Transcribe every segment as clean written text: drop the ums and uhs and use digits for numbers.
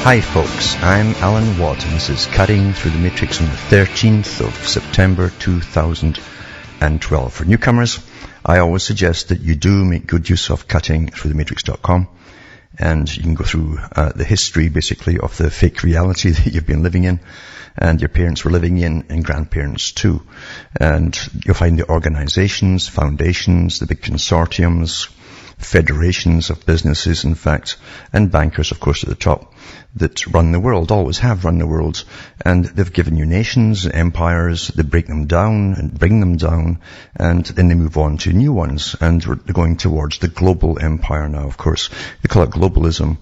Hi folks, I'm Alan Watt and this is Cutting Through the Matrix on the 13th of September 2012. For newcomers, I always suggest that you do make good use of cuttingthroughthematrix.com, and you can go through the history basically of the fake reality that you've been living in and your parents were living in and grandparents too. And you'll find the organizations, foundations, the big consortiums, federations of businesses, in fact, and bankers, of course, at the top, that run the world, always have run the world. And they've given you nations, empires, they break them down and bring them down, and then they move on to new ones. And they're going towards the global empire now, of course. They call it globalism,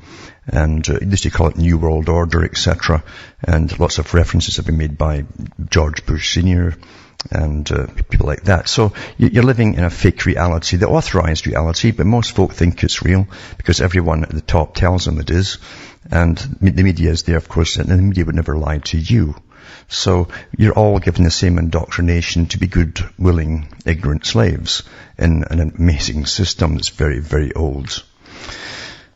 and used to call it New World Order, etc. And lots of references have been made by George Bush Sr., and people like that. So you're living in a fake reality, the authorized reality, but most folk think it's real because everyone at the top tells them it is. And the media is there, of course, and the media would never lie to you. So you're all given the same indoctrination to be good, willing, ignorant slaves in an amazing system that's very, very old.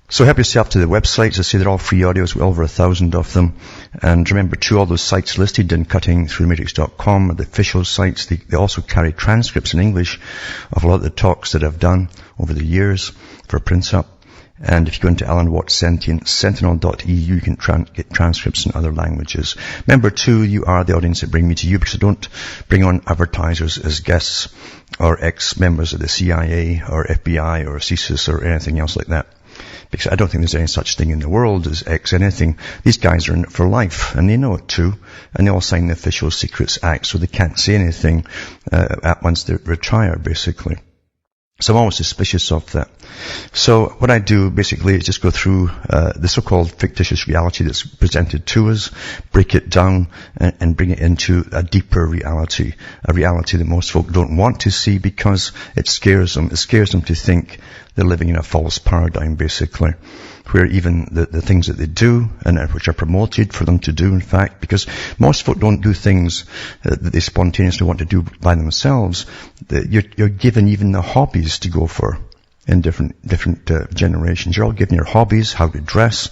So help yourself to the websites. I say they're all free audios, well over 1,000 of them. And remember too, all those sites listed in cuttingthroughthematrix.com are the official sites. They also carry transcripts in English of a lot of the talks that I've done over the years for print up. And if you go into Alan Watt Sentinel.eu, you can get transcripts in other languages. Remember too, you are the audience that bring me to you, because I don't bring on advertisers as guests or ex-members of the CIA or FBI or CSIS or anything else like that. Because I don't think there's any such thing in the world as X anything. These guys are in it for life, and they know it too. And they all sign the Official Secrets Act, so they can't say anything once they retire, basically. So I'm always suspicious of that. So what I do basically is just go through the so-called fictitious reality that's presented to us, break it down, and bring it into a deeper reality, a reality that most folk don't want to see because it scares them. It scares them to think they're living in a false paradigm, basically, where even the things that they do and which are promoted for them to do, in fact, because most folk don't do things that they spontaneously want to do by themselves. You're given even the hobbies to go for in different generations. You're all given your hobbies, how to dress,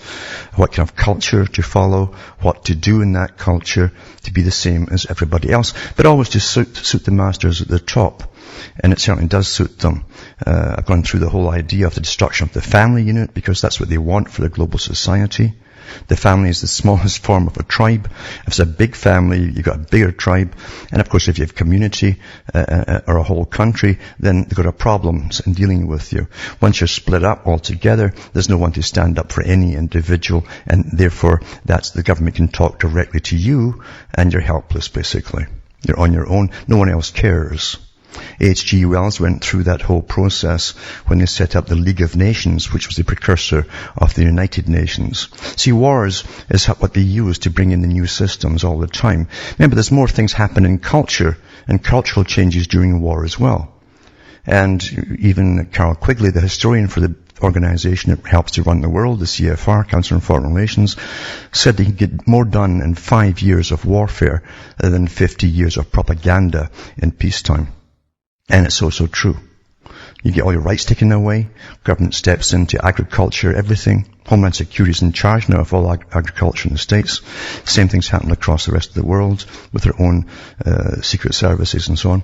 what kind of culture to follow, what to do in that culture to be the same as everybody else, but always to suit the masters at the top. And it certainly does suit them. I've gone through the whole idea of the destruction of the family unit, because that's what they want for the global society. The family is the smallest form of a tribe. If it's a big family, you've got a bigger tribe. And of course, if you have community or a whole country, then they've got problems in dealing with you. Once you're split up altogether, there's no one to stand up for any individual, and therefore the government can talk directly to you, and you're helpless, basically. You're on your own. No one else cares. H.G. Wells went through that whole process when they set up the League of Nations, which was the precursor of the United Nations. See, wars is what they use to bring in the new systems all the time. Remember, there's more things happen in culture and cultural changes during war as well. And even Carol Quigley, the historian for the organization that helps to run the world, the CFR, Council on Foreign Relations, said that he could get more done in 5 years of warfare than 50 years of propaganda in peacetime. And it's so true. You get all your rights taken away. Government steps into agriculture, everything. Homeland Security is in charge now of all agriculture in the States. Same things happen across the rest of the world with their own secret services and so on.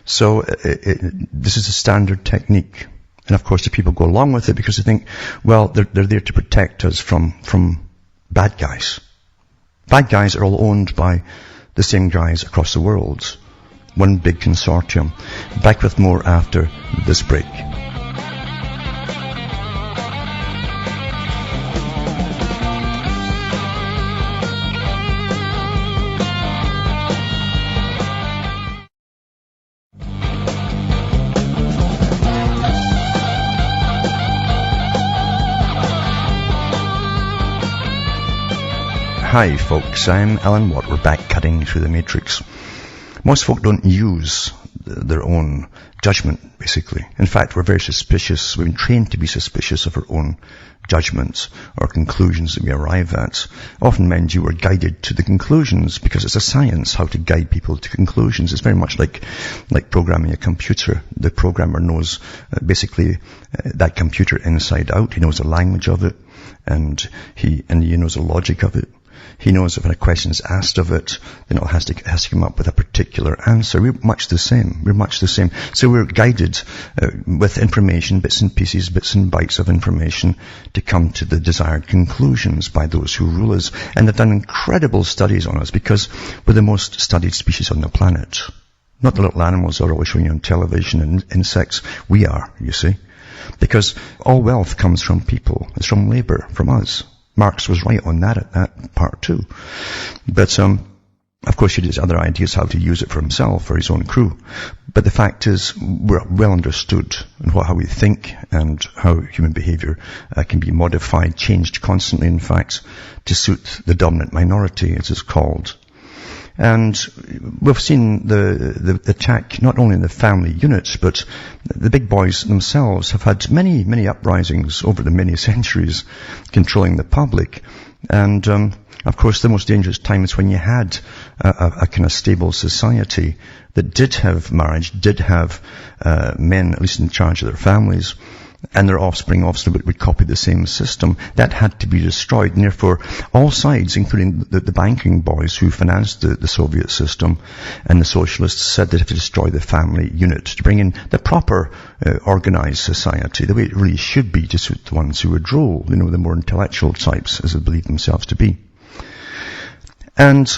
So this is a standard technique. And of course the people go along with it because they think, well, they're there to protect us from bad guys. Bad guys are all owned by the same guys across the world. One big consortium. Back with more after this break. Hi folks, I'm Alan Watt. We're back cutting through the matrix. Most folk don't use their own judgment, basically. In fact, we're very suspicious. We've been trained to be suspicious of our own judgments or conclusions that we arrive at. Often, mind you, we're guided to the conclusions because it's a science how to guide people to conclusions. It's very much like programming a computer. The programmer knows basically that computer inside out. He knows the language of it, and he knows the logic of it. He knows if a question is asked of it, then it has to come up with a particular answer. We're much the same. So we're guided with information, bits and pieces, bits and bytes of information to come to the desired conclusions by those who rule us. And they've done incredible studies on us because we're the most studied species on the planet. Not the little animals that are always showing you on television and insects. We are, you see. Because all wealth comes from people. It's from labor, from us. Marx was right on that part too. But, of course, he has other ideas how to use it for himself or his own crew. But the fact is, we're well understood in how we think and how human behavior can be modified, changed constantly, in fact, to suit the dominant minority, as it's called. And we've seen the attack not only in the family units, but the big boys themselves have had many, many uprisings over the many centuries controlling the public. And, of course, the most dangerous time is when you had a kind of stable society that did have marriage, did have men at least in charge of their families, and their offspring obviously would copy the same system. That had to be destroyed, and therefore all sides, including the banking boys who financed the Soviet system and the socialists, said they have to destroy the family unit to bring in the proper organized society, the way it really should be to suit the ones who would rule, the more intellectual types, as they believe themselves to be. And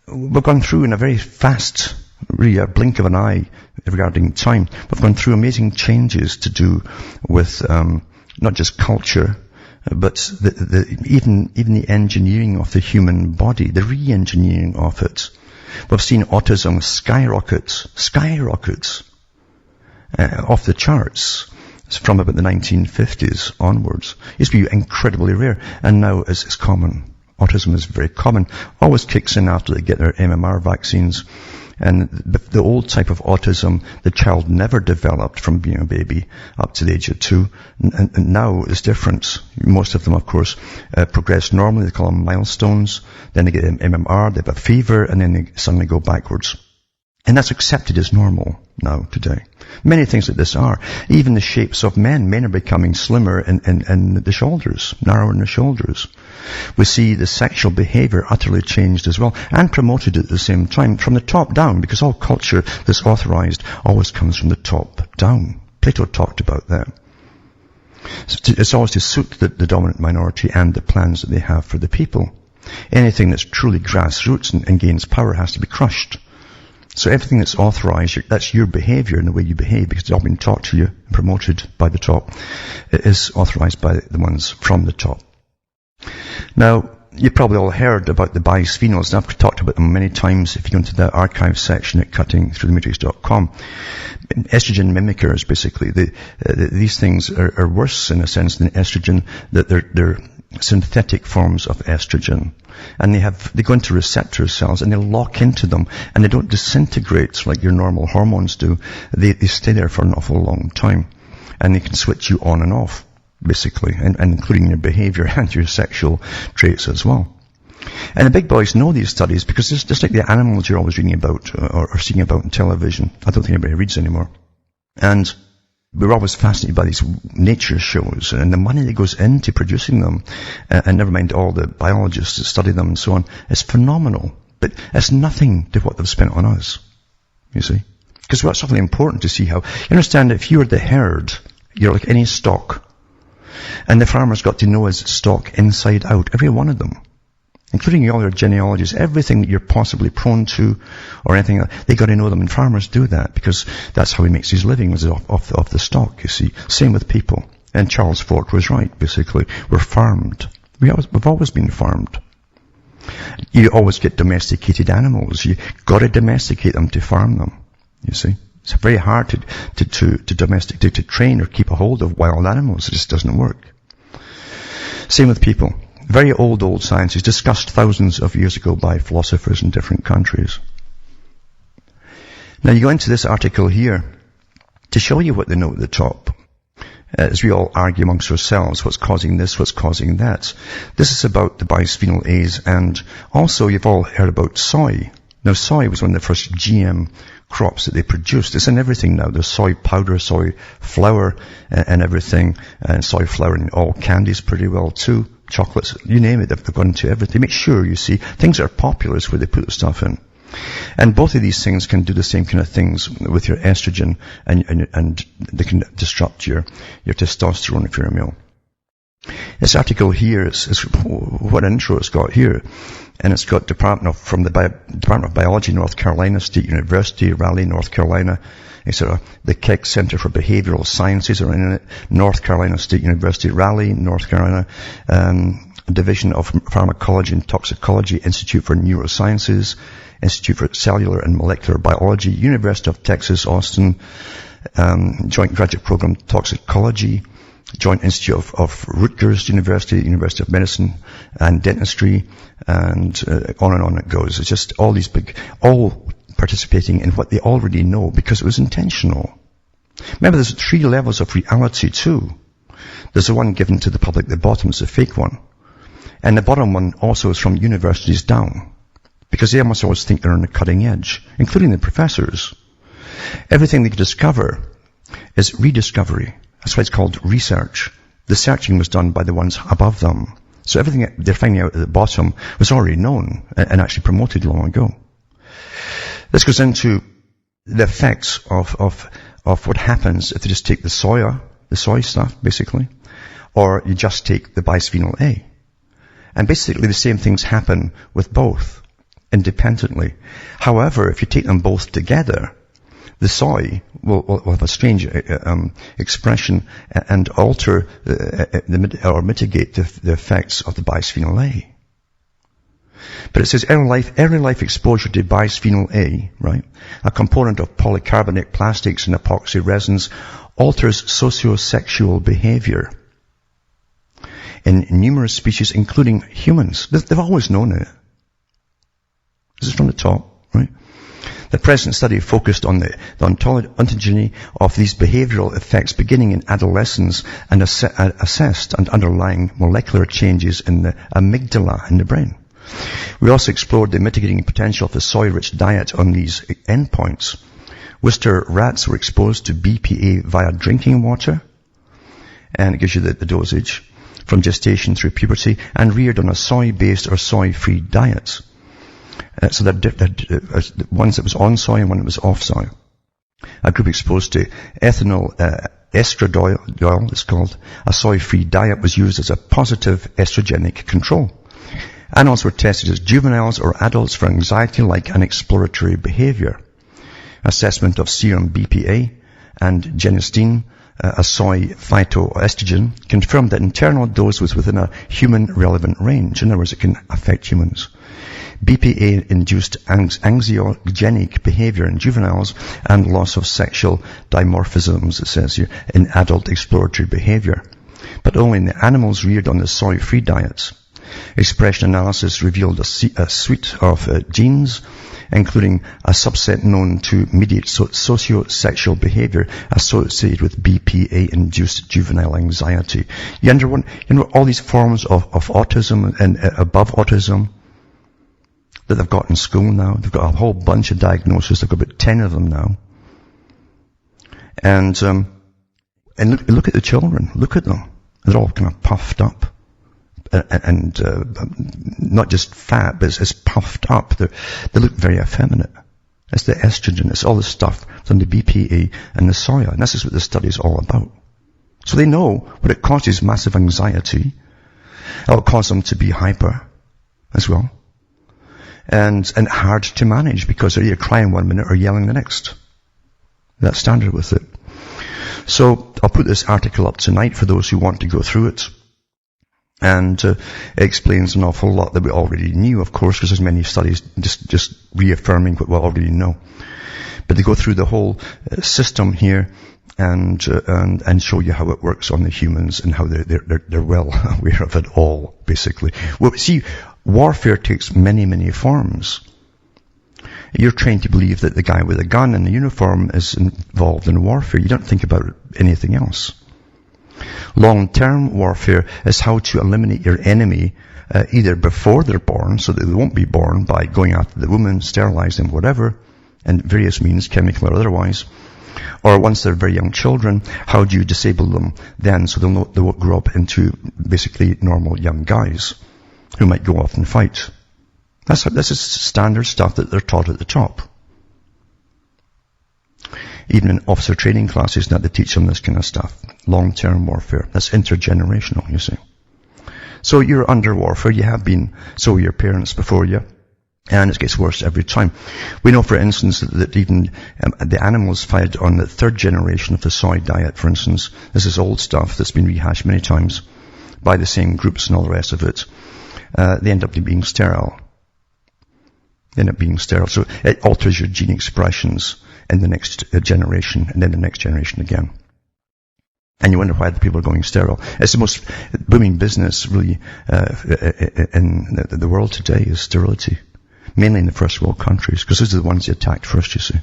we've gone through in a very fast, really a blink of an eye regarding time. We've gone through amazing changes to do with not just culture, but even the engineering of the human body, the re-engineering of it. We've seen autism skyrockets off the charts from about the 1950s onwards. It used to be incredibly rare, and now it's common. Autism is very common. Always kicks in after they get their MMR vaccines. And the old type of autism, the child never developed from being a baby up to the age of 2. And now is different. Most of them, of course, progress normally. They call them milestones. Then they get MMR, they have a fever, and then they suddenly go backwards. And that's accepted as normal now, today. Many things like this are. Even the shapes of men. Men are becoming slimmer in the shoulders, narrower in the shoulders. We see the sexual behavior utterly changed as well, and promoted at the same time from the top down, because all culture that's authorized always comes from the top down. Plato talked about that. It's always to suit the dominant minority and the plans that they have for the people. Anything that's truly grassroots and gains power has to be crushed. So everything that's authorized, that's your behavior and the way you behave, because it's all been taught to you and promoted by the top. It is authorized by the ones from the top. Now, you've probably all heard about the bisphenols, and I've talked about them many times if you go into the archive section at cuttingthroughthematrix.com. Estrogen mimickers, basically. These things are worse in a sense than estrogen, that they're synthetic forms of estrogen. And they go into receptor cells and they lock into them, and they don't disintegrate like your normal hormones do. They stay there for an awful long time. And they can switch you on and off, basically, and including your behavior and your sexual traits as well. And the big boys know these studies because it's just like the animals you're always reading about or seeing about on television. I don't think anybody reads anymore. And we're always fascinated by these nature shows and the money that goes into producing them, and never mind all the biologists that study them and so on. It's phenomenal, but it's nothing to what they've spent on us, you see. Because what's something important to see how, you understand that if you're the herd, you're like any stock. And the farmers got to know his stock inside out, every one of them. Including all their genealogies, everything that you're possibly prone to or anything, they got to know them. And farmers do that because that's how he makes his living, was off the stock, you see. Same with people. And Charles Fort was right, basically. We're farmed. We've always been farmed. You always get domesticated animals. You got to domesticate them to farm them, you see. It's very hard to domesticate, to train or keep a hold of wild animals. It just doesn't work. Same with people. Very old science is discussed thousands of years ago by philosophers in different countries. Now you go into this article here to show you what they know at the top. As we all argue amongst ourselves, what's causing this, what's causing that. This is about the bisphenol A's, and also you've all heard about soy. Now soy was one of the first GM crops that they produced. It's in everything now. There's soy powder, soy flour, and everything, and soy flour in all candies pretty well too. Chocolates, you name it, they've gone into everything. Make sure you see things that are popular is where they put the stuff in. And both of these things can do the same kind of things with your estrogen, and they can disrupt your testosterone if you're a male. This article here is what intro it's got here. And it's got Department of Biology, North Carolina State University, Raleigh, North Carolina, etc. The Keck Center for Behavioral Sciences are in it. North Carolina State University, Raleigh, North Carolina, Division of Pharmacology and Toxicology, Institute for Neurosciences, Institute for Cellular and Molecular Biology, University of Texas, Austin, Joint Graduate Program Toxicology, Joint Institute of Rutgers University, University of Medicine and Dentistry, and on it goes. It's just all these all participating in what they already know because it was intentional. Remember, there's 3 levels of reality too. There's the one given to the public, the bottom is the fake one. And the bottom one also is from universities down. Because they must always think they're on the cutting edge, including the professors. Everything they discover is rediscovery. That's why it's called research. The searching was done by the ones above them. So everything they're finding out at the bottom was already known and actually promoted long ago. This goes into the effects of what happens if you just take the soy stuff, basically, or you just take the bisphenol A. And basically the same things happen with both, independently. However, if you take them both together, the soy will have a strange expression and alter or mitigate the effects of the bisphenol A. But it says early life exposure to bisphenol A, right, a component of polycarbonate plastics and epoxy resins, alters sociosexual behavior in numerous species, including humans. They've always known it. This is from the top, right? The present study focused on the ontogeny of these behavioral effects beginning in adolescence and assessed and underlying molecular changes in the amygdala in the brain. We also explored the mitigating potential of the soy-rich diet on these endpoints. Worcester rats were exposed to BPA via drinking water, and it gives you the dosage from gestation through puberty, and reared on a soy-based or soy-free diet. So one that was on soy and one that was off soy. A group exposed to ethanol estradiol, it's called, a soy-free diet was used as a positive estrogenic control. Animals were tested as juveniles or adults for anxiety-like and exploratory behavior. Assessment of serum BPA and genistein, a soy phytoestrogen, confirmed that internal dose was within a human relevant range. In other words, it can affect humans. BPA-induced anxiogenic behavior in juveniles and loss of sexual dimorphisms, it says here, in adult exploratory behavior, but only in the animals reared on the soy-free diets. Expression analysis revealed a suite of genes, including a subset known to mediate socio-sexual behavior associated with BPA-induced juvenile anxiety. You know all these forms of autism and above autism that they've got in school now. They've got a whole bunch of diagnoses. They've got about 10 of them now. And look at the children. Look at them. They're all kind of puffed up. And not just fat, but it's puffed up. They look very effeminate. It's the estrogen. It's all the stuff from the BPA and the soya. And this is what the study is all about. So they know what it causes massive anxiety. It'll cause them to be hyper as well. And hard to manage because they're either crying 1 minute or yelling the next. That's standard with it. So I'll put this article up tonight for those who want to go through it. And it explains an awful lot that we already knew, of course, because there's many studies just reaffirming what we already know. But they go through the whole system here and show you how it works on the humans and how they're well aware of it all, basically. Well, see, warfare takes many, many forms. You're trained to believe that the guy with a gun and a uniform is involved in warfare. You don't think about anything else. Long-term warfare is how to eliminate your enemy either before they're born, so that they won't be born, by going after the woman, sterilizing them, whatever, and various means, chemical or otherwise. Or once they're very young children, how do you disable them then so they won't grow up into basically normal young guys who might go off and fight? This is standard stuff that they're taught at the top. Even in officer training classes now they teach them this kind of stuff. Long-term warfare. That's intergenerational, you see. So you're under warfare. You have been, so were your parents before you. And it gets worse every time. We know, for instance, that even the animals fed on the third generation of the soy diet, for instance, this is old stuff that's been rehashed many times by the same groups and all the rest of it. They end up being sterile. So it alters your gene expressions in the next generation, and then the next generation again. And you wonder why the people are going sterile. It's the most booming business, really, in the world today, is sterility. Mainly in the first world countries, because those are the ones they attacked first, you see.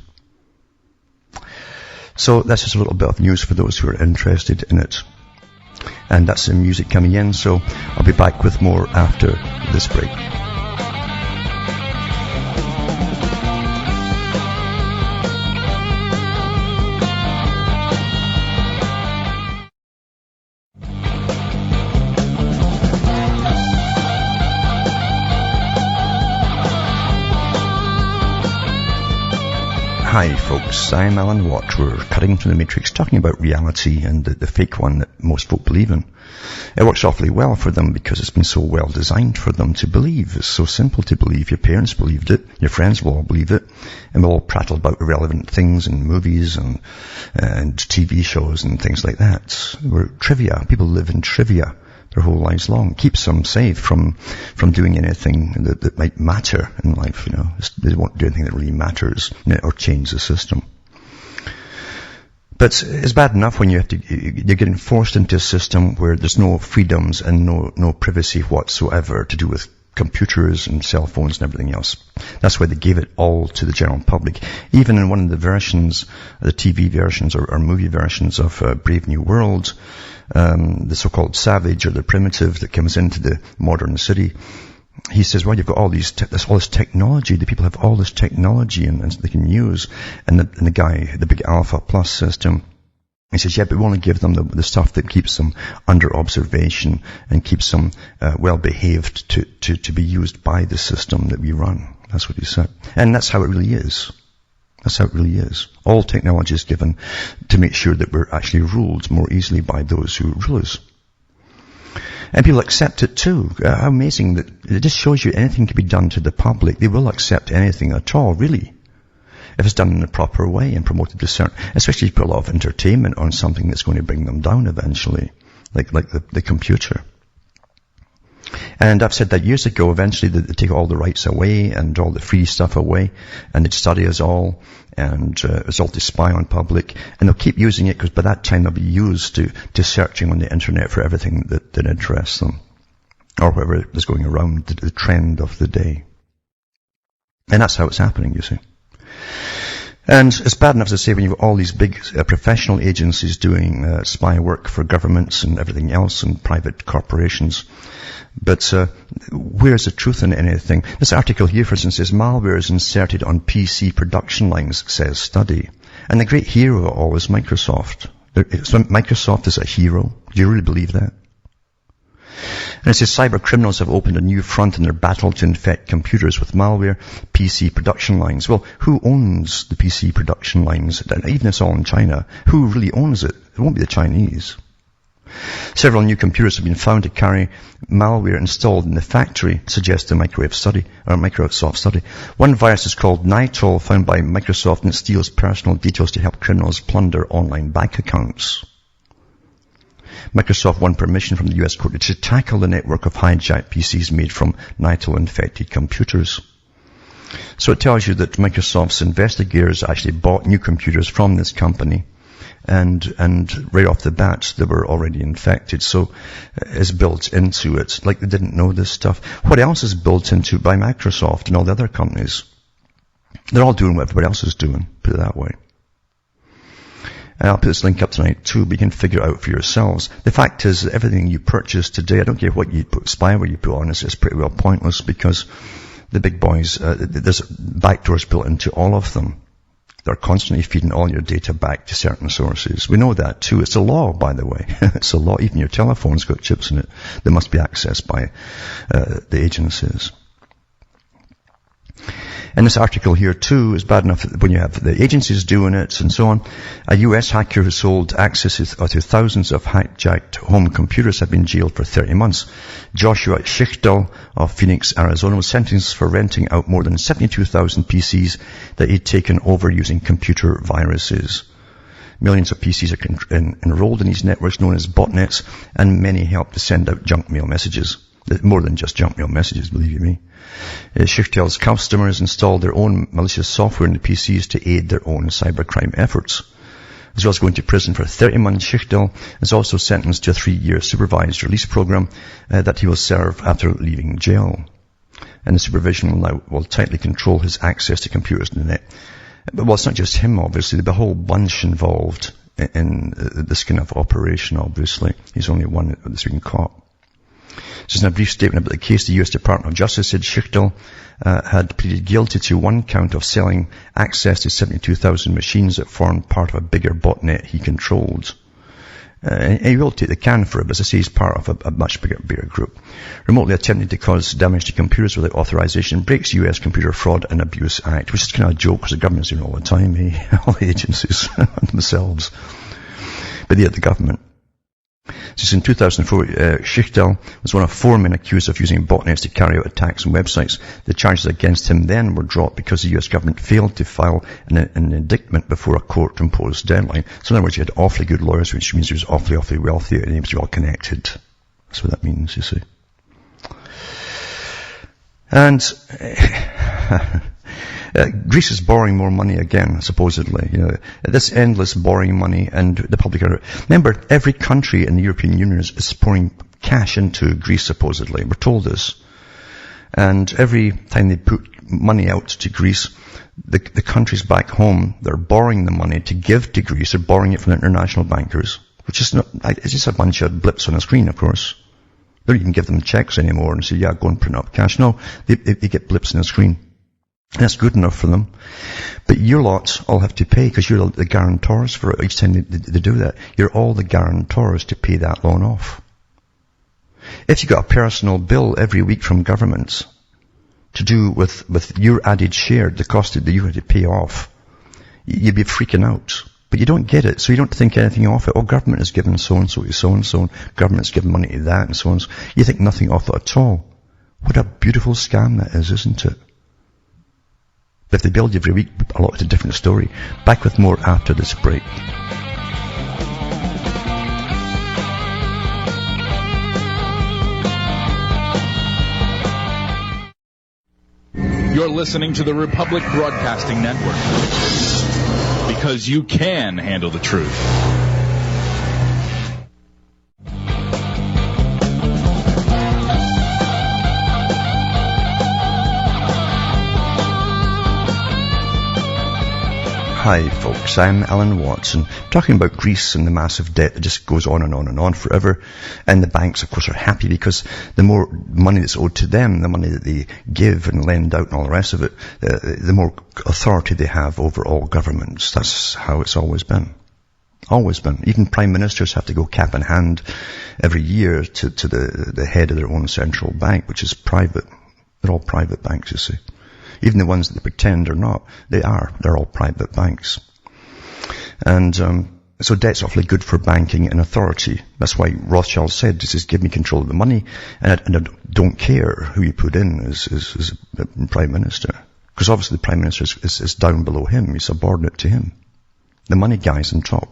So that's just a little bit of news for those who are interested in it. And that's the music coming in, so I'll be back with more after this break. Hi folks, I'm Alan Watt. We're cutting through the matrix, talking about reality and the fake one that most folk believe in. It works awfully well for them because it's been so well designed for them to believe. It's so simple to believe. Your parents believed it, your friends will all believe it, and we'll all prattle about irrelevant things in movies and TV shows and things like that. We're trivia. People live in trivia their whole lives long. Keeps them safe from doing anything that might matter in life, you know. They won't do anything that really matters, or change the system. But it's bad enough when you're getting forced into a system where there's no freedoms and no privacy whatsoever to do with computers and cell phones and everything else. That's why they gave it all to the general public. Even in one of the versions, the TV versions or movie versions of Brave New World, the so-called savage or the primitive that comes into the modern city, he says, well, you've got all this technology. The people have all this technology and they can use. And the guy, the big Alpha Plus system, he says, yeah, but we want to give them the stuff that keeps them under observation and keeps them well behaved to be used by the system that we run. That's what he said. And that's how it really is. That's how it really is. All technology is given to make sure that we're actually ruled more easily by those who rule us. And people accept it too. How amazing that it just shows you anything can be done to the public. They will accept anything at all, really, if it's done in a proper way and promoted to certain, especially if you put a lot of entertainment on something that's going to bring them down eventually, like the computer. And I've said that years ago, eventually they take all the rights away and all the free stuff away, and they'd study us all, and it's all to spy on public, and they'll keep using it because by that time they'll be used to searching on the internet for everything that interests them, or whatever is going around the trend of the day. And that's how it's happening, you see. And it's bad enough to say when you've got all these big professional agencies doing spy work for governments and everything else and private corporations. But where's the truth in anything? This article here, for instance, says malware is inserted on PC production lines, says study. And the great hero of all is Microsoft. So Microsoft is a hero. Do you really believe that? And it says cyber criminals have opened a new front in their battle to infect computers with malware, PC production lines. Well, who owns the PC production lines? Even it's all in China. Who really owns it? It won't be the Chinese. Several new computers have been found to carry malware installed in the factory, suggests the Microsoft study. One virus is called Nitol, found by Microsoft, and it steals personal details to help criminals plunder online bank accounts. Microsoft won permission from the US court to tackle the network of hijacked PCs made from Nitol-infected computers. So it tells you that Microsoft's investigators actually bought new computers from this company, and right off the bat they were already infected. So it's built into it, like they didn't know this stuff. What else is built into by Microsoft and all the other companies? They're all doing what everybody else is doing, put it that way. And I'll put this link up tonight too, but you can figure it out for yourselves. The fact is that everything you purchase today, I don't care what you put, spyware you put on, it's pretty well pointless because the big boys, there's backdoors built into all of them. They're constantly feeding all your data back to certain sources. We know that too. It's a law, by the way. It's a law. Even your telephone's got chips in it. They must be accessed by the agencies. And this article here too is bad enough when you have the agencies doing it and so on. A US hacker who sold access to thousands of hijacked home computers had been jailed for 30 months. Joshua Schichtel of Phoenix, Arizona was sentenced for renting out more than 72,000 PCs that he'd taken over using computer viruses. Millions of PCs are enrolled in these networks known as botnets, and many help to send out junk mail messages. More than just junk mail messages, believe you me. Schichtel's customers installed their own malicious software in the PCs to aid their own cybercrime efforts. As well as going to prison for 30 months, Schichtel is also sentenced to a 3-year supervised release program that he will serve after leaving jail. And the supervision will tightly control his access to computers and the net. But well, it's not just him, obviously. There'll be a whole bunch involved in this kind of operation, obviously. He's only one that's been caught. Just in a brief statement about the case, the U.S. Department of Justice said Schichtel had pleaded guilty to one count of selling access to 72,000 machines that formed part of a bigger botnet he controlled. And he will take the can for it, but as I say, he's part of a much bigger group. Remotely attempting to cause damage to computers without authorization breaks U.S. Computer Fraud and Abuse Act, which is kind of a joke because the government's doing it all the time, all the agencies themselves. But yeah, the government. Since in 2004, Schichtel was one of 4 men accused of using botnets to carry out attacks on websites. The charges against him then were dropped because the US government failed to file an indictment before a court-imposed deadline. So in other words, he had awfully good lawyers, which means he was awfully wealthy and he was well connected. That's what that means, you see. And Greece is borrowing more money again, supposedly. You know, this endless borrowing money, and the public are... Remember, every country in the European Union is pouring cash into Greece, supposedly. We're told this. And every time they put money out to Greece, the countries back home, they're borrowing the money to give to Greece. They're borrowing it from the international bankers, which is not... It's just a bunch of blips on a screen, of course. They don't even give them checks anymore and say, yeah, go and print up cash. No, they get blips on the screen. That's good enough for them. But your lot all have to pay because you're the guarantors for it. Each time they do that, you're all the guarantors to pay that loan off. If you got a personal bill every week from governments to do with your added share, the cost that you had to pay off, you'd be freaking out. But you don't get it, so you don't think anything of it. Oh, government is giving so-and-so to so-and-so, government's giving money to that and so-and-so. You think nothing of it at all. What a beautiful scam that is, isn't it? But if they build you every week, a lot of a different story. Back with more after this break. You're listening to the Republic Broadcasting Network. Because you can handle the truth. Hi folks, I'm Alan Watson, talking about Greece and the massive debt that just goes on and on and on forever. And the banks, of course, are happy because the more money that's owed to them, the money that they give and lend out and all the rest of it, the more authority they have over all governments. That's how it's always been. Always been. Even prime ministers have to go cap in hand every year to the head of their own central bank, which is private. They're all private banks, you see. Even the ones that they pretend are not, they're all private banks. And so debt's awfully good for banking and authority. That's why Rothschild said, this is give me control of the money, and I don't care who you put in as prime minister. Because obviously the prime minister is down below him, he's subordinate to him. The money guy's on top.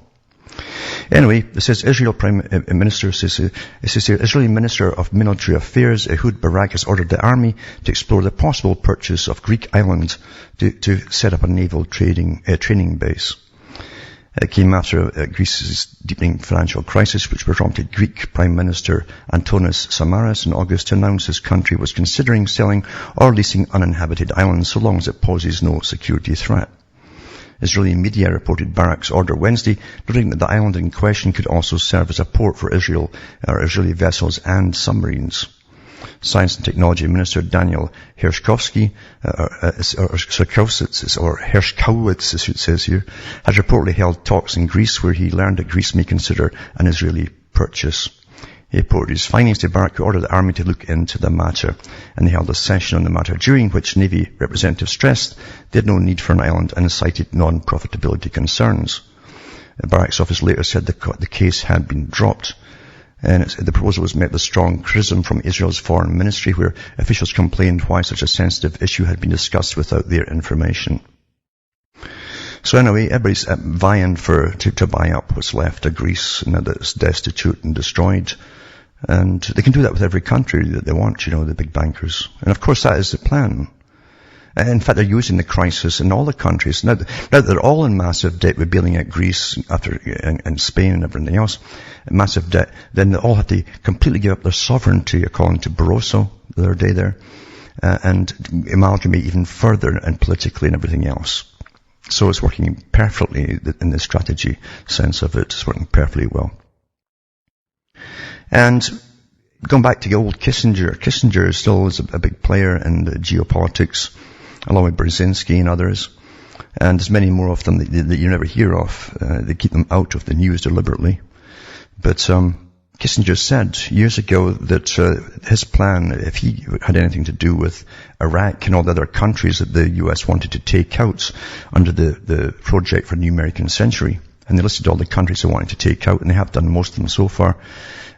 Anyway, it says Israel Prime Minister says Israeli Minister of Military Affairs Ehud Barak has ordered the army to explore the possible purchase of Greek island to set up a naval training base. It came after Greece's deepening financial crisis, which prompted Greek Prime Minister Antonis Samaras in August to announce his country was considering selling or leasing uninhabited islands so long as it poses no security threat. Israeli media reported Barak's order Wednesday, noting that the island in question could also serve as a port for Israeli vessels and submarines. Science and Technology Minister Daniel Hershkovsky, Hershkowitz, as it says here, has reportedly held talks in Greece where he learned that Greece may consider an Israeli purchase. He reported his findings to Barak, who ordered the army to look into the matter, and they held a session on the matter during which Navy representatives stressed they had no need for an island and cited non-profitability concerns. Barak's office later said the case had been dropped. And the proposal was met with strong criticism from Israel's foreign ministry, where officials complained why such a sensitive issue had been discussed without their information. So anyway, everybody's vying to buy up what's left of Greece now that it's destitute and destroyed. And they can do that with every country that they want, the big bankers. And of course that is the plan. In fact, they're using the crisis in all the countries. Now they're all in massive debt. We're bailing out Greece and Spain and everything else. Massive debt. Then they all have to completely give up their sovereignty, according to Barroso the other day there, and amalgamate even further and politically and everything else. So it's working perfectly in the strategy sense of it. It's working perfectly well. And going back to the old Kissinger still is a big player in the geopolitics, along with Brzezinski and others. And there's many more of them that you never hear of. They keep them out of the news deliberately. But Kissinger said years ago that his plan, if he had anything to do with Iraq and all the other countries that the US wanted to take out under the project for the New American Century, and they listed all the countries they wanted to take out, and they have done most of them so far.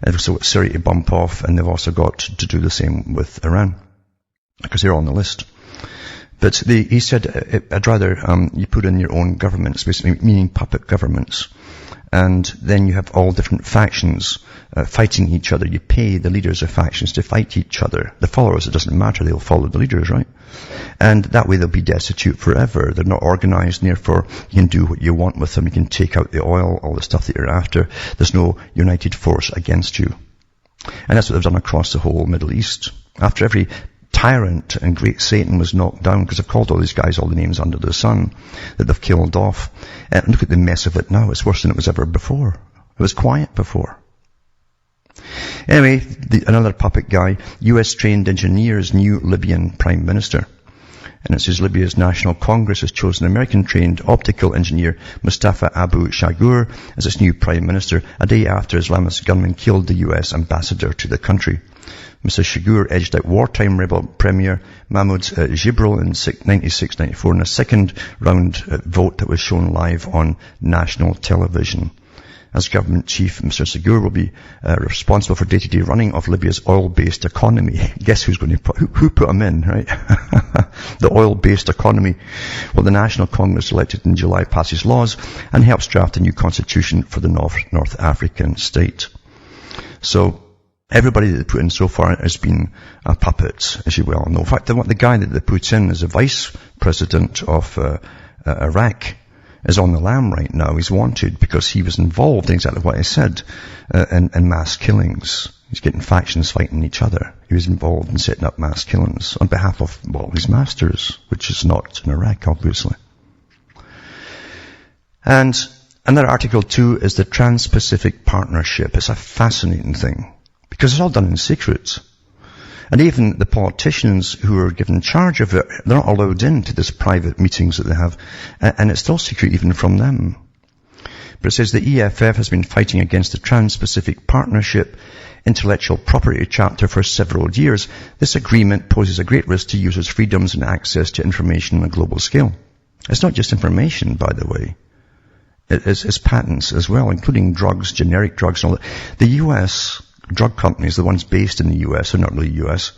And they've also got Syria to bump off, and they've also got to do the same with Iran, because they're on the list. But he said, I'd rather you put in your own governments, basically meaning puppet governments. And then you have all different factions fighting each other. You pay the leaders of factions to fight each other. The followers, it doesn't matter. They'll follow the leaders, right? And that way they'll be destitute forever. They're not organized, and therefore you can do what you want with them. You can take out the oil, all the stuff that you're after. There's no united force against you. And that's what they've done across the whole Middle East. After every tyrant and great Satan was knocked down, because they've called all these guys all the names under the sun that they've killed off. And look at the mess of it now. It's worse than it was ever before. It was quiet before. Anyway, another puppet guy, US-trained engineer's new Libyan prime minister. And it says Libya's National Congress has chosen American-trained optical engineer Mustafa Abu Shagur as its new prime minister, a day after Islamist gunmen killed the US ambassador to the country. Mr. Shagur edged out wartime rebel Premier Mahmoud Jibril in 96-94 in a second-round vote that was shown live on national television. As government chief, Mr. Shagur will be responsible for day-to-day running of Libya's oil-based economy. Guess who put him in, right? The oil-based economy. Well, the National Congress elected in July passes laws and helps draft a new constitution for the North African state. So, everybody that they put in so far has been a puppet, as you well know. In fact, the guy that they put in as a vice president of Iraq is on the lam right now. He's wanted because he was involved in exactly what I said, in mass killings. He's getting factions fighting each other. He was involved in setting up mass killings on behalf of, his masters, which is not in Iraq, obviously. And another article too is the Trans-Pacific Partnership. It's a fascinating thing, because it's all done in secret. And even the politicians who are given charge of it, they're not allowed into this private meetings that they have. And it's still secret even from them. But it says the EFF has been fighting against the Trans-Pacific Partnership intellectual property chapter for several years. This agreement poses a great risk to users' freedoms and access to information on a global scale. It's not just information, by the way. It's patents as well, including drugs, generic drugs and all that. The US drug companies, the ones based in the US, are not really US,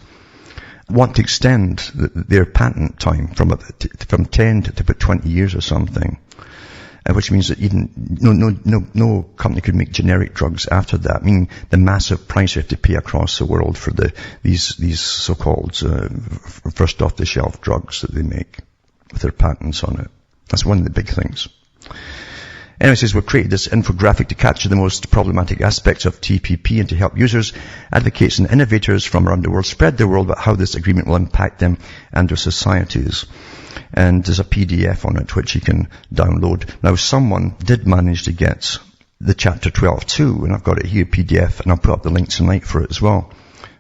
want to extend their patent time from 10 to about 20 years or something, which means that even no company could make generic drugs after that, meaning the massive price you have to pay across the world for these so-called first off-the-shelf drugs that they make with their patents on it. That's one of the big things. Anyway, it says we've created this infographic to capture the most problematic aspects of TPP and to help users, advocates and innovators from around the world spread the word about how this agreement will impact them and their societies. And there's a PDF on it which you can download. Now someone did manage to get the chapter 12 too, and I've got it here, PDF, and I'll put up the link tonight for it as well.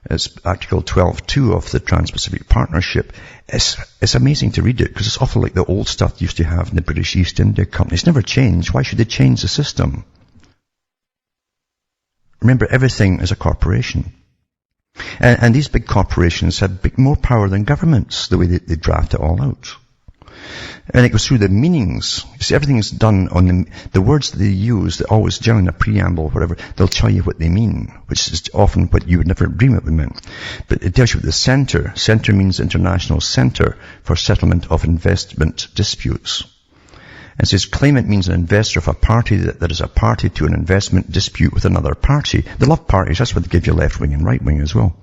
It's Article 12.2 of the Trans-Pacific Partnership. It's amazing to read it because it's awful like the old stuff used to have in the British East India Company. It's never changed. Why should they change the system? Remember, everything is a corporation. And these big corporations have more power than governments, the way they draft it all out. And it goes through the meanings. You see, everything is done on the words that they use. They always, generally in a preamble, whatever, they'll tell you what they mean, which is often what you would never dream it would mean. But it tells you what the center. Center means International Center for Settlement of Investment Disputes. And it says claimant means an investor of a party that is a party to an investment dispute with another party. They love parties. That's what they give you left wing and right wing as well.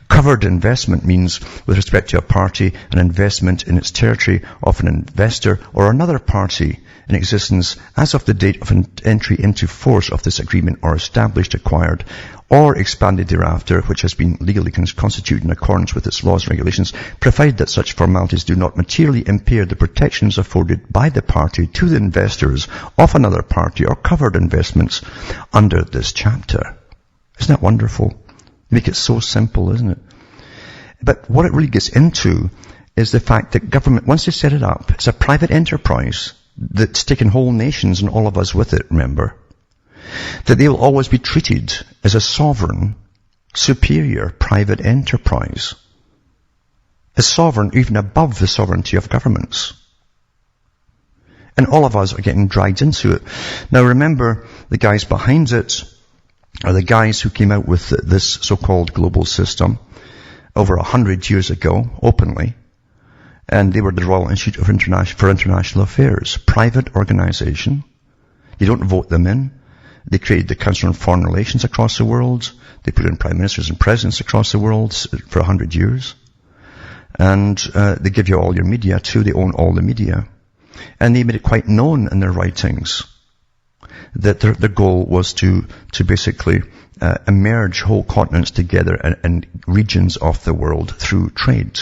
Covered investment means with respect to a party, an investment in its territory of an investor or another party in existence as of the date of entry into force of this agreement or established, acquired, or expanded thereafter, which has been legally constituted in accordance with its laws and regulations, provided that such formalities do not materially impair the protections afforded by the party to the investors of another party or covered investments under this chapter. Isn't that wonderful? Make it so simple, isn't it? But what it really gets into is the fact that government, once they set it up, it's a private enterprise that's taken whole nations and all of us with it, remember, that they will always be treated as a sovereign, superior private enterprise. A sovereign even above the sovereignty of governments. And all of us are getting dragged into it. Now remember, the guys behind it are the guys who came out with this so-called global system over 100 years ago, openly. And they were the Royal Institute for International Affairs, private organization. You don't vote them in. They created the Council on Foreign Relations across the world. They put in prime ministers and presidents across the world for 100 years. And they give you all your media too. They own all the media. And they made it quite known in their writings that their goal was to basically merge whole continents together and regions of the world through trade,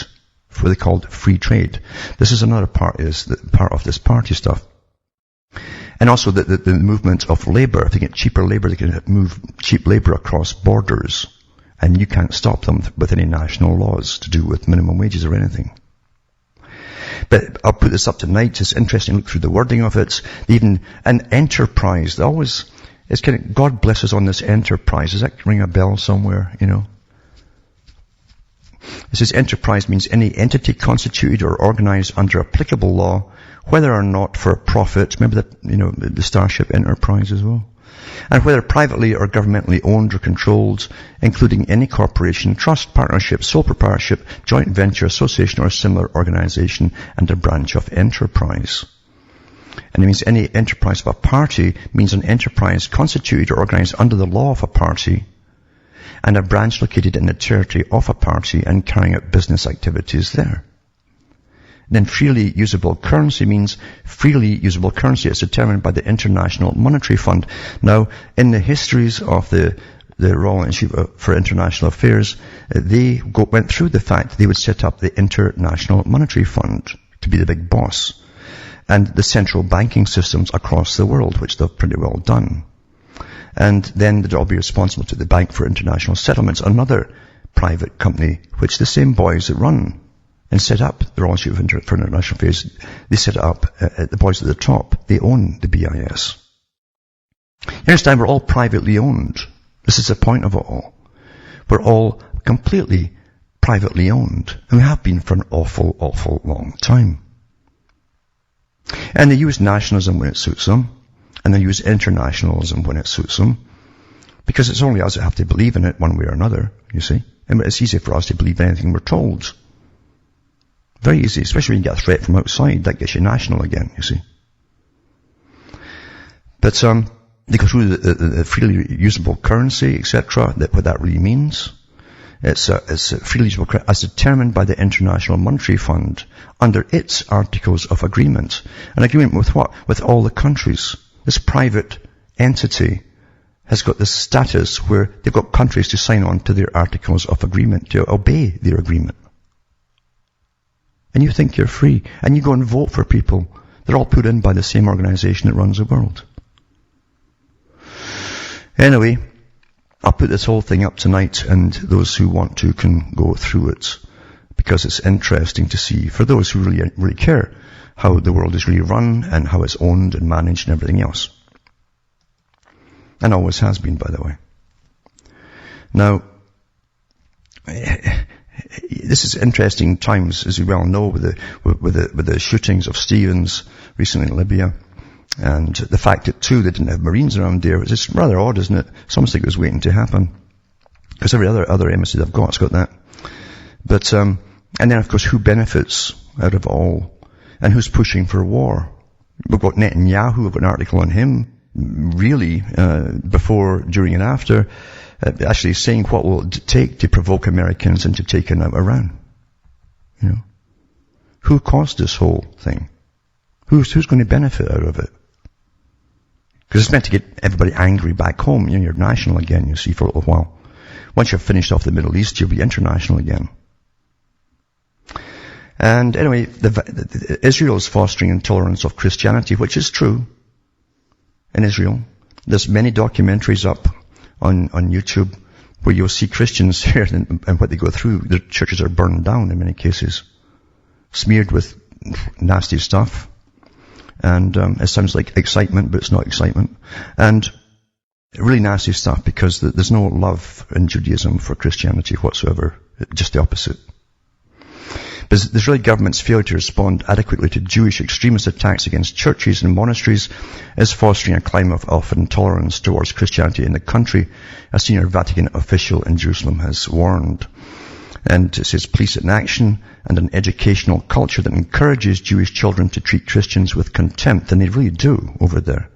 what they called free trade. This is another part, is the part of this party stuff. And also the movement of labor. If they get cheaper labor, they can move cheap labor across borders. And you can't stop them with any national laws to do with minimum wages or anything. But I'll put this up tonight. It's interesting to look through the wording of it. Even an enterprise. They always, it's kind of, God bless us on this enterprise. Does that ring a bell somewhere, you know? It says enterprise means any entity constituted or organized under applicable law, whether or not for profit. Remember that, you know, the Starship Enterprise as well. And whether privately or governmentally owned or controlled, including any corporation, trust, partnership, sole proprietorship, joint venture, association, or similar organization, and a branch of enterprise. And it means any enterprise of a party means an enterprise constituted or organized under the law of a party, and a branch located in the territory of a party and carrying out business activities there. Then freely usable currency means freely usable currency is determined by the International Monetary Fund. Now, in the histories of the Royal Institute for International Affairs, they went through the fact that they would set up the International Monetary Fund to be the big boss, and the central banking systems across the world, which they've pretty well done. And then they'd all be responsible to the Bank for International Settlements, another private company, which the same boys that run and set up the Royal Institute for International Affairs, they set it up, the boys at the top, they own the BIS. You understand, we're all privately owned. This is the point of it all. We're all completely privately owned, and we have been for an awful, awful long time. And they use nationalism when it suits them, and they use internationalism when it suits them, because it's only us that have to believe in it one way or another, you see. And it's easy for us to believe anything we're told. Very easy, especially when you get a threat from outside. That gets you national again, you see. But they go through the freely usable currency, etc., what that really means. It's freely usable currency as determined by the International Monetary Fund under its articles of agreement. An agreement with what? With all the countries. this private entity has got this status where they've got countries to sign on to their articles of agreement, to obey their agreement. And you think you're free, and you go and vote for people. They're all put in by the same organization that runs the world. Anyway, I'll put this whole thing up tonight, and those who want to can go through it, because it's interesting to see, for those who really care, how the world is really run and how it's owned and managed and everything else. And always has been, by the way. Now, this is interesting times, as you well know, with the shootings of Stevens recently in Libya, and the fact that too they didn't have Marines around there. It's just rather odd, isn't it? It's almost like it was waiting to happen, because every other embassy they've got has got that. But and then of course, who benefits out of all, and who's pushing for war? We've got Netanyahu. We've got an article on him, really, before, during, and after. Actually saying what will it take to provoke Americans into taking out Iran. You know, who caused this whole thing? Who's going to benefit out of it? Because it's meant to get everybody angry back home. You're national again, you see, for a little while. Once you've finished off the Middle East, you'll be international again. And anyway, Israel is fostering intolerance of Christianity, which is true in Israel. There's many documentaries up on YouTube where you'll see Christians here and what they go through. Their churches are burned down in many cases, smeared with nasty stuff. And it sounds like excitement, but it's not excitement. And really nasty stuff, because there's no love in Judaism for Christianity whatsoever, just the opposite. But the Israeli government's failure to respond adequately to Jewish extremist attacks against churches and monasteries is fostering a climate of intolerance towards Christianity in the country, a senior Vatican official in Jerusalem has warned. And it says police in action and an educational culture that encourages Jewish children to treat Christians with contempt, and they really do over there,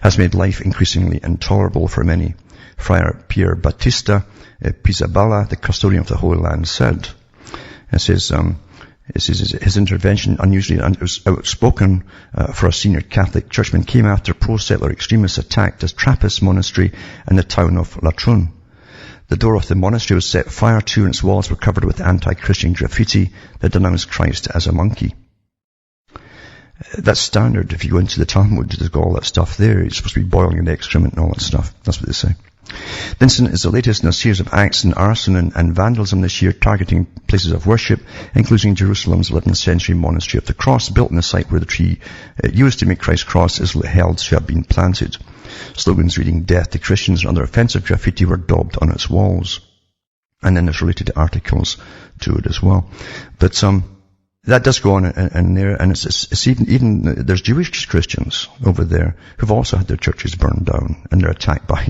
has made life increasingly intolerable for many. Friar Pier Battista Pizzaballa, the custodian of the Holy Land, said. It says his intervention, unusually outspoken for a senior Catholic churchman, came after pro-settler extremists attacked a Trappist monastery in the town of Latrun. The door of the monastery was set fire to, and its walls were covered with anti-Christian graffiti that denounced Christ as a monkey. That's standard. If you go into the Talmud, there's got all that stuff there. It's supposed to be boiling in excrement and all that stuff. That's what they say. The incident is the latest in a series of acts in arson and vandalism this year, targeting places of worship, including Jerusalem's 11th century Monastery of the Cross, built on the site where the tree used to make Christ's cross is held to have been planted. Slogans reading "Death to Christians" and other offensive graffiti were daubed on its walls. And then there's related articles to it as well. But that does go on in there, and it's even there's Jewish Christians over there who've also had their churches burned down, and they're attacked by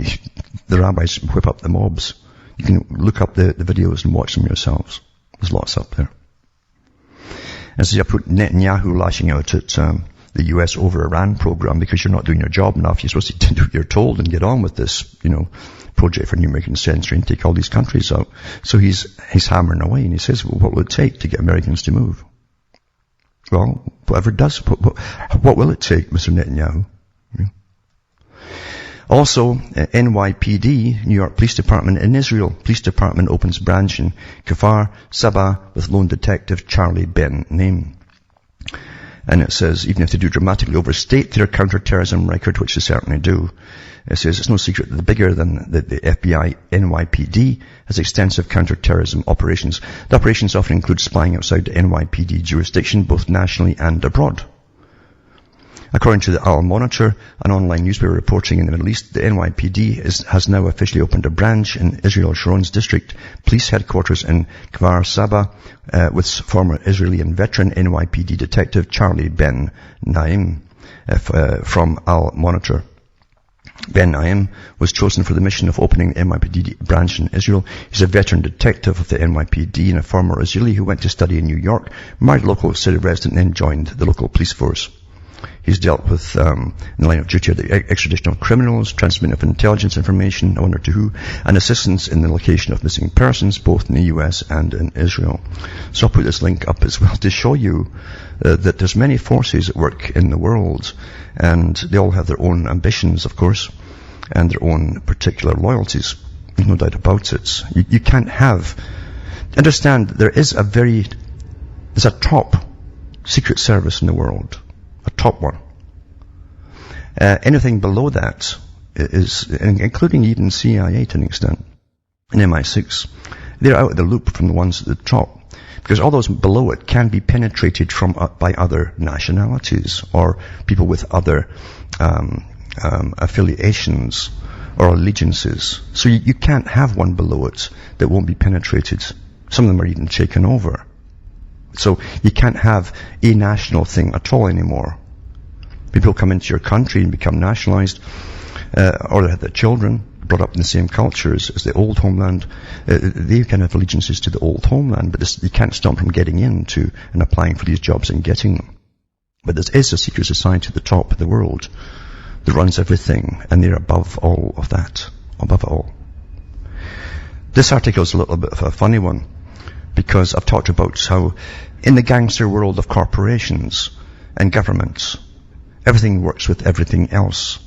the rabbis who whip up the mobs. You can look up the videos and watch them yourselves. There's lots up there. And so I put Netanyahu lashing out at the US over Iran program, because you're not doing your job enough. You're supposed to do what you're told and get on with this, project for new American century and take all these countries out. So he's hammering away, and he says, well, what will it take to get Americans to move? Well, whatever it does, what will it take, Mr. Netanyahu? Yeah. Also, NYPD, New York Police Department in Israel. Police Department opens branch in Kfar Saba with lone detective Charlie Ben name. And it says, even if they do dramatically overstate their counter-terrorism record, which they certainly do, it says it's no secret that the bigger than the FBI, NYPD has extensive counter-terrorism operations. The operations often include spying outside the NYPD jurisdiction, both nationally and abroad. According to the Al Monitor, an online newspaper reporting in the Middle East, the NYPD has now officially opened a branch in Israel Sharon's district police headquarters in Kfar Saba, with former Israeli and veteran NYPD detective Charlie Ben Naim from Al Monitor. Ben Naim was chosen for the mission of opening the NYPD branch in Israel. He's a veteran detective of the NYPD and a former Israeli who went to study in New York, married a local city resident, and then joined the local police force. He's dealt with, in the line of duty, the extradition of criminals, transmission of intelligence information, I wonder to who, and assistance in the location of missing persons, both in the US and in Israel. So I'll put this link up as well to show you that there's many forces at work in the world, and they all have their own ambitions, of course, and their own particular loyalties. There's no doubt about it. You can't understand, there's a top secret service in the world. A top one. Anything below that is, including even CIA to an extent, and MI6, they're out of the loop from the ones at the top. Because all those below it can be penetrated by other nationalities or people with other affiliations or allegiances. So you can't have one below it that won't be penetrated. Some of them are even taken over. So you can't have a national thing at all anymore. People come into your country and become nationalized, or they have their children brought up in the same cultures as the old homeland. They can have allegiances to the old homeland, but you can't stop them from getting into and applying for these jobs and getting them. But there is a secret society at the top of the world that runs everything, and they're above all of that, above it all. This article is a little bit of a funny one, because I've talked about how in the gangster world of corporations and governments, everything works with everything else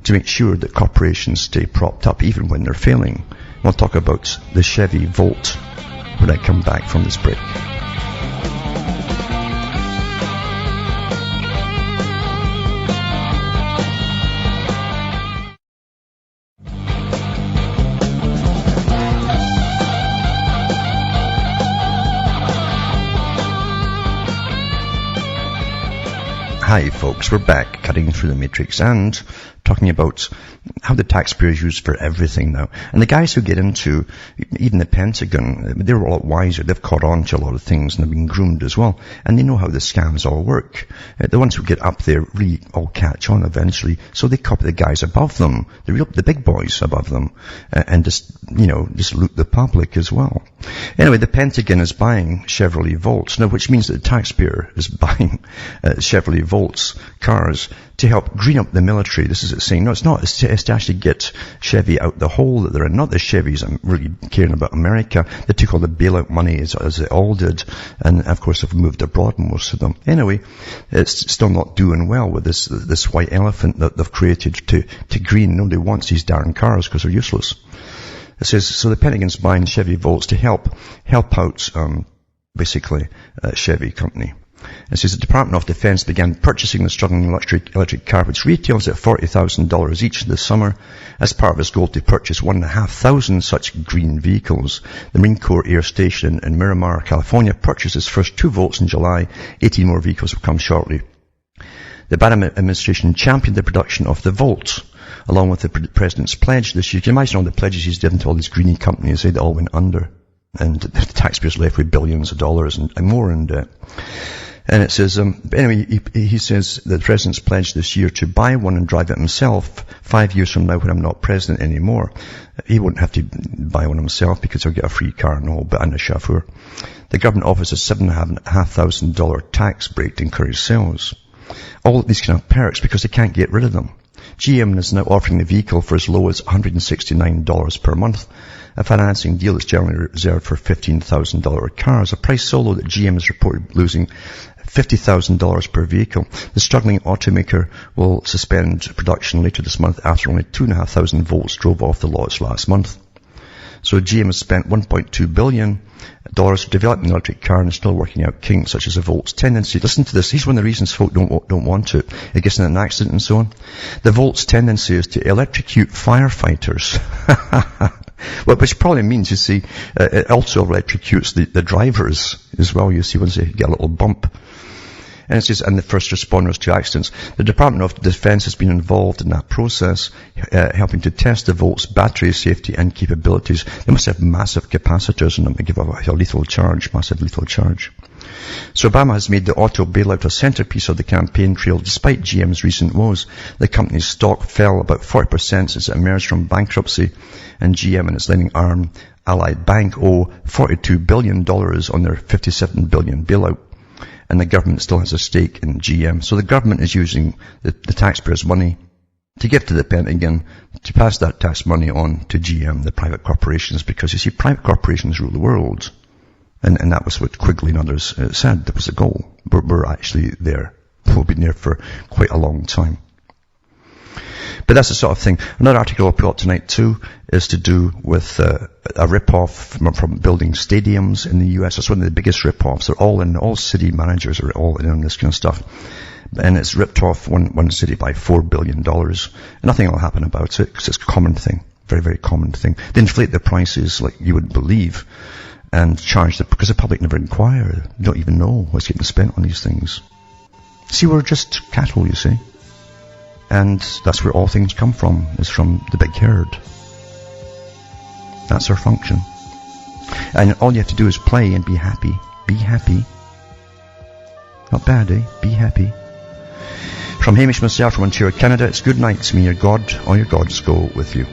to make sure that corporations stay propped up even when they're failing. We'll talk about the Chevy Volt when I come back from this break. Hi folks, we're back cutting through the matrix and talking about how the taxpayer is used for everything now. And the guys who get into even the Pentagon, they're a lot wiser. They've caught on to a lot of things and they've been groomed as well. And they know how the scams all work. The ones who get up there really all catch on eventually. So they copy the guys above them, the big boys above them, and just loot the public as well. Anyway, the Pentagon is buying Chevrolet Volts now, which means that the taxpayer is buying Chevrolet Volts cars to help green up the military. This is it saying. No, it's not. It's to actually get Chevy out the hole that they're in. Not the Chevys I'm really caring about America. They took all the bailout money as they all did. And of course have moved abroad, most of them. Anyway, it's still not doing well with this white elephant that they've created to green. Nobody wants these darn cars because they're useless. It says, so the Pentagon's buying Chevy Volts to help out, basically, Chevy company. It says the Department of Defense began purchasing the struggling electric car, which retails at $40,000 each this summer, as part of its goal to purchase 1,500 such green vehicles. The Marine Corps Air Station in Miramar, California, purchased its first 2 Volts in July. 18 more vehicles will come shortly. The Biden administration championed the production of the Volt, along with the President's pledge this year. You can imagine all the pledges he's given to all these greenie companies. They all went under. And the taxpayers left with billions of dollars and more in debt. And it says, anyway, he says the President's pledged this year to buy one and drive it himself 5 years from now when I'm not president anymore. He won't have to buy one himself because he'll get a free car and all, but and a chauffeur. The government offers a $7,500 tax break to encourage sales. All of these can have perks because they can't get rid of them. GM is now offering the vehicle for as low as $169 per month. A financing deal is generally reserved for $15,000 cars, a price so low that GM is reported losing $50,000 per vehicle. The struggling automaker will suspend production later this month after only 2,500 Volts drove off the lots last month. So GM has spent $1.2 billion developing an electric car and is still working out kinks such as a Volt's tendency. Listen to this. Here's one of the reasons folk don't want it. It gets in an accident and so on. The Volt's tendency is to electrocute firefighters. Which probably means, you see, it also electrocutes the drivers as well, you see, once they get a little bump. And it says, and the first responders to accidents. The Department of Defense has been involved in that process, helping to test the Volt's battery safety and capabilities. They must have massive capacitors in them to give a lethal charge, massive lethal charge. So Obama has made the auto bailout a centerpiece of the campaign trail. Despite GM's recent woes, the company's stock fell about 40% since it emerged from bankruptcy, and GM and its lending arm, Allied Bank, owe $42 billion on their $57 billion bailout. and the government still has a stake in GM. So the government is using the taxpayers' money to give to the Pentagon to pass that tax money on to GM, the private corporations, because you see, private corporations rule the world. And that was what Quigley and others said. That was the goal. We're actually there. We've been there for quite a long time. But that's the sort of thing. Another article I'll put up tonight too is to do with a rip-off from building stadiums in the US. That's one of the biggest rip-offs. They're all city managers are all in on this kind of stuff. And it's ripped off one city by $4 billion. And nothing will happen about it because it's a common thing. Very, very common thing. They inflate the prices like you wouldn't believe and charge them because the public never inquire. They don't even know what's getting spent on these things. See, we're just cattle, you see. And that's where all things come from, is from the big herd. That's our function. And all you have to do is play and be happy. Be happy. Not bad, eh? Be happy. From Hamish myself from Ontario, Canada, it's good night to me. Your God or your gods go with you.